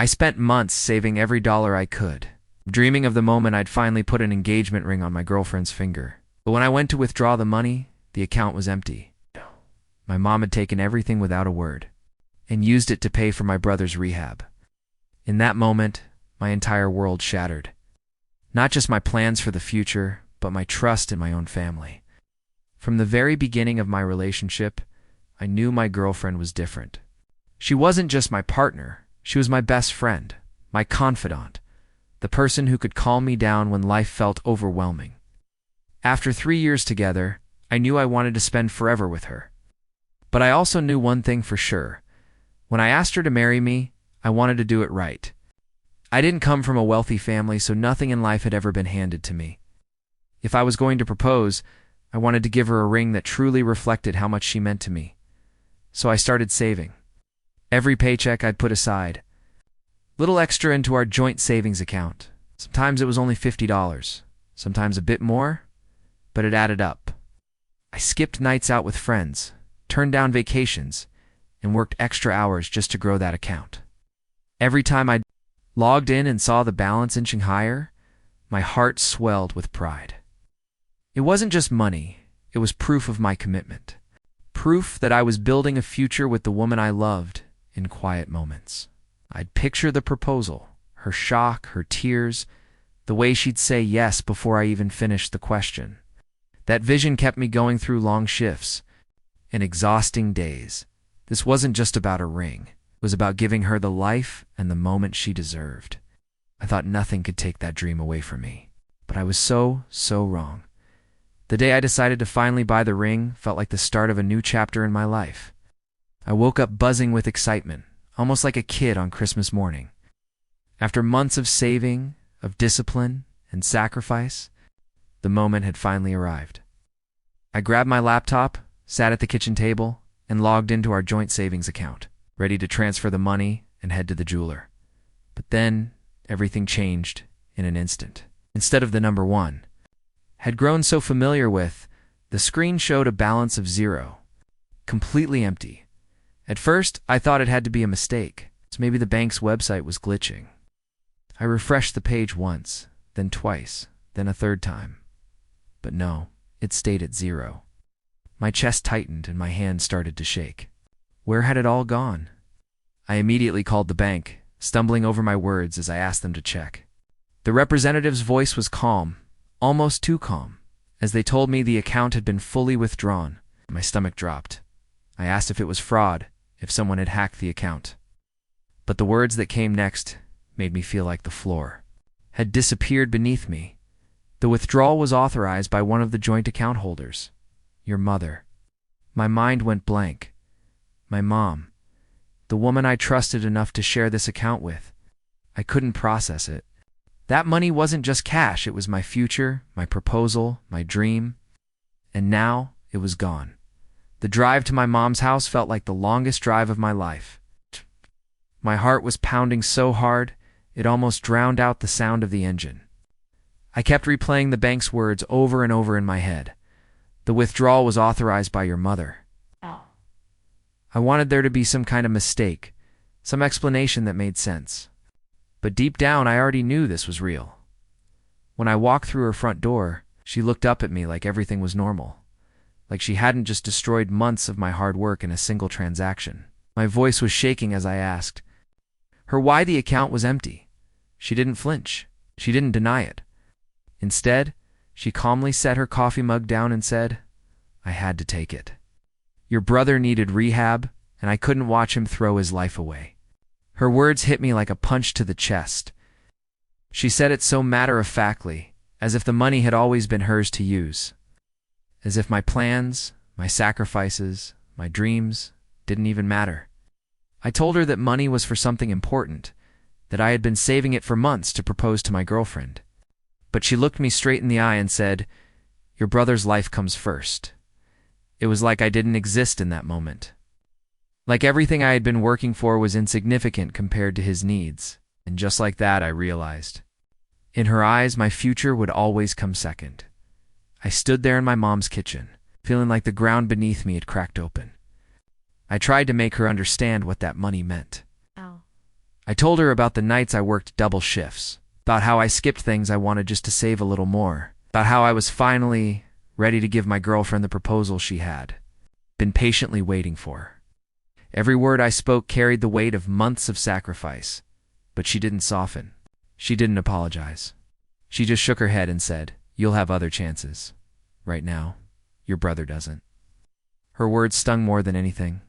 I spent months saving every dollar I could, dreaming of the moment I'd finally put an engagement ring on my girlfriend's finger. But when I went to withdraw the money, the account was empty. My mom had taken everything without a word and used it to pay for my brother's rehab. In that moment, my entire world shattered. Not just my plans for the future, but my trust in my own family. From the very beginning of my relationship, I knew my girlfriend was different. She wasn't just my partner, she was my best friend, my confidant, the person who could calm me down when life felt overwhelming. After 3 years together, I knew I wanted to spend forever with her. But I also knew one thing for sure. When I asked her to marry me, I wanted to do it right. I didn't come from a wealthy family, so nothing in life had ever been handed to me. If I was going to propose, I wanted to give her a ring that truly reflected how much she meant to me. So I started saving. Every paycheck I'd put aside. Little extra into our joint savings account. Sometimes it was only $50, sometimes a bit more, but it added up. I skipped nights out with friends, turned down vacations, and worked extra hours just to grow that account. Every time I logged in and saw the balance inching higher, my heart swelled with pride. It wasn't just money, it was proof of my commitment. Proof that I was building a future with the woman I loved in quiet moments. I'd picture the proposal, her shock, her tears, the way she'd say yes before I even finished the question. That vision kept me going through long shifts and exhausting days. This wasn't just about a ring. It was about giving her the life and the moment she deserved. I thought nothing could take that dream away from me. But I was so wrong. The day I decided to finally buy the ring felt like the start of a new chapter in my life. I woke up buzzing with excitement, almost like a kid on Christmas morning. After months of saving, of discipline, and sacrifice, the moment had finally arrived. I grabbed my laptop, sat at the kitchen table, and logged into our joint savings account, ready to transfer the money and head to the jeweler. But then, everything changed in an instant. Instead of the number 1, had grown so familiar with, the screen showed a balance of 0, completely empty. At first, I thought it had to be a mistake, so maybe the bank's website was glitching. I refreshed the page once, then twice, then a third time. But no, it stayed at 0. My chest tightened and my hands started to shake. Where had it all gone? I immediately called the bank, stumbling over my words as I asked them to check. The representative's voice was calm, almost too calm. As they told me the account had been fully withdrawn, my stomach dropped. I asked if it was fraud, if someone had hacked the account. But the words that came next made me feel like the floor had disappeared beneath me. The withdrawal was authorized by one of the joint account holders, your mother. My mind went blank. My mom, the woman I trusted enough to share this account with. I couldn't process it. That money wasn't just cash, it was my future, my proposal, my dream. And now it was gone. The drive to my mom's house felt like the longest drive of my life. My heart was pounding so hard, it almost drowned out the sound of the engine. I kept replaying the bank's words over and over in my head. The withdrawal was authorized by your mother. I wanted there to be some kind of mistake, some explanation that made sense. But deep down, I already knew this was real. When I walked through her front door, she looked up at me like everything was normal, like she hadn't just destroyed months of my hard work in a single transaction. My voice was shaking as I asked her why the account was empty. She didn't flinch. She didn't deny it. Instead, she calmly set her coffee mug down and said, I had to take it. Your brother needed rehab, and I couldn't watch him throw his life away. Her words hit me like a punch to the chest. She said it so matter-of-factly, as if the money had always been hers to use. As if my plans, my sacrifices, my dreams didn't even matter. I told her that money was for something important, that I had been saving it for months to propose to my girlfriend. But she looked me straight in the eye and said, your brother's life comes first. It was like I didn't exist in that moment. Like everything I had been working for was insignificant compared to his needs. And just like that, I realized. In her eyes, my future would always come second. I stood there in my mom's kitchen, feeling like the ground beneath me had cracked open. I tried to make her understand what that money meant. I told her about the nights I worked double shifts, about how I skipped things I wanted just to save a little more, about how I was finally ready to give my girlfriend the proposal she had been patiently waiting for. Every word I spoke carried the weight of months of sacrifice, but she didn't soften. She didn't apologize. She just shook her head and said, "You'll have other chances. Right now, your brother doesn't." Her words stung more than anything.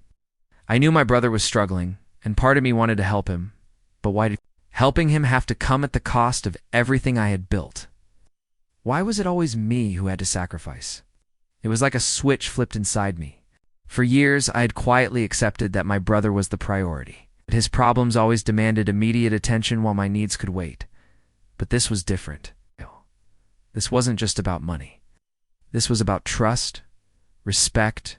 I knew my brother was struggling, and part of me wanted to help him, but why did helping him have to come at the cost of everything I had built? Why was it always me who had to sacrifice? It was like a switch flipped inside me. For years, I had quietly accepted that my brother was the priority. His problems always demanded immediate attention while my needs could wait. But this was different. This wasn't just about money. This was about trust, respect,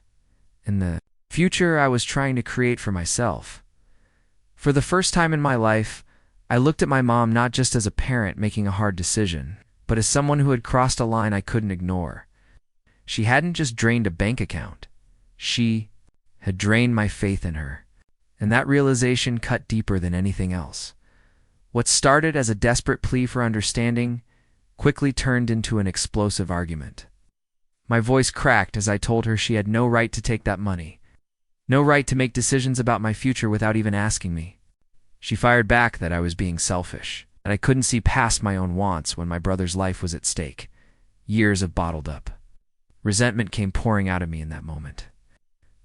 and the future I was trying to create for myself. For the first time in my life, I looked at my mom not just as a parent making a hard decision, but as someone who had crossed a line I couldn't ignore. She hadn't just drained a bank account. She had drained my faith in her. And that realization cut deeper than anything else. What started as a desperate plea for understanding quickly turned into an explosive argument. My voice cracked as I told her she had no right to take that money, no right to make decisions about my future without even asking me. She fired back that I was being selfish, that I couldn't see past my own wants when my brother's life was at stake. Years of bottled up. Resentment came pouring out of me in that moment.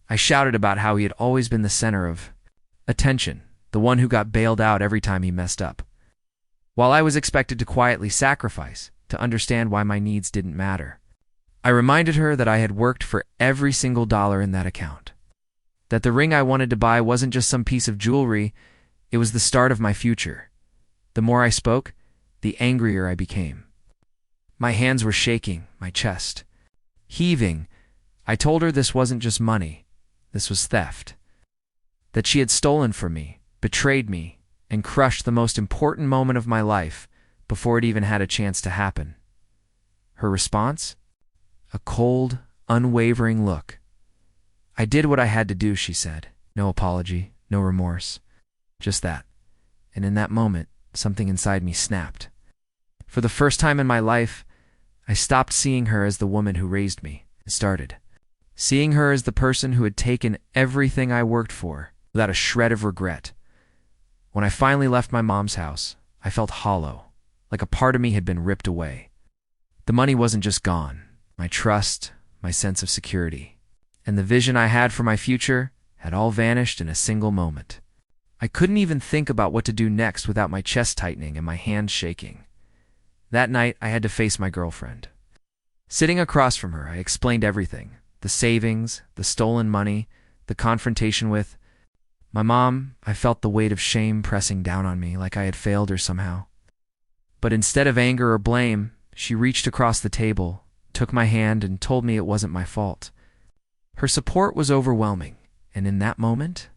I shouted about how he had always been the center of attention, the one who got bailed out every time he messed up. While I was expected to quietly sacrifice, to understand why my needs didn't matter. I reminded her that I had worked for every single dollar in that account. That the ring I wanted to buy wasn't just some piece of jewelry, it was the start of my future. The more I spoke, the angrier I became. My hands were shaking, my chest heaving. I told her this wasn't just money, this was theft. That she had stolen from me, betrayed me, and crushed the most important moment of my life before it even had a chance to happen. Her response? A cold, unwavering look. "I did what I had to do," she said. No apology, no remorse. Just that. And in that moment, something inside me snapped. For the first time in my life, I stopped seeing her as the woman who raised me and started seeing her as the person who had taken everything I worked for without a shred of regret. When I finally left my mom's house, I felt hollow, like a part of me had been ripped away. The money wasn't just gone. My trust, my sense of security, and the vision I had for my future had all vanished in a single moment. I couldn't even think about what to do next without my chest tightening and my hands shaking. That night, I had to face my girlfriend. Sitting across from her, I explained everything. The savings, the stolen money, the confrontation with my mom. I felt the weight of shame pressing down on me like I had failed her somehow. But instead of anger or blame, she reached across the table, took my hand, and told me it wasn't my fault. Her support was overwhelming, and in that moment,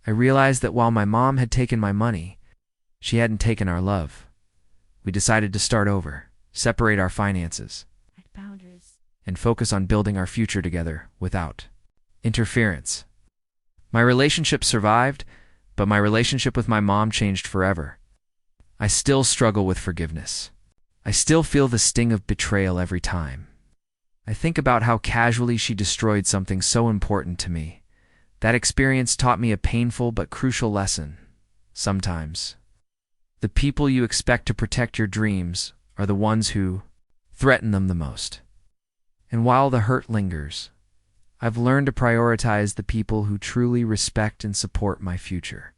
I realized that while my mom had taken my money, she hadn't taken our love. We decided to start over, separate our finances, and focus on building our future together without interference. My relationship survived, but my relationship with my mom changed forever. I still struggle with forgiveness. I still feel the sting of betrayal every time. I think about how casually she destroyed something so important to me. That experience taught me a painful but crucial lesson. Sometimes, the people you expect to protect your dreams are the ones who threaten them the most. And while the hurt lingers, I've learned to prioritize the people who truly respect and support my future.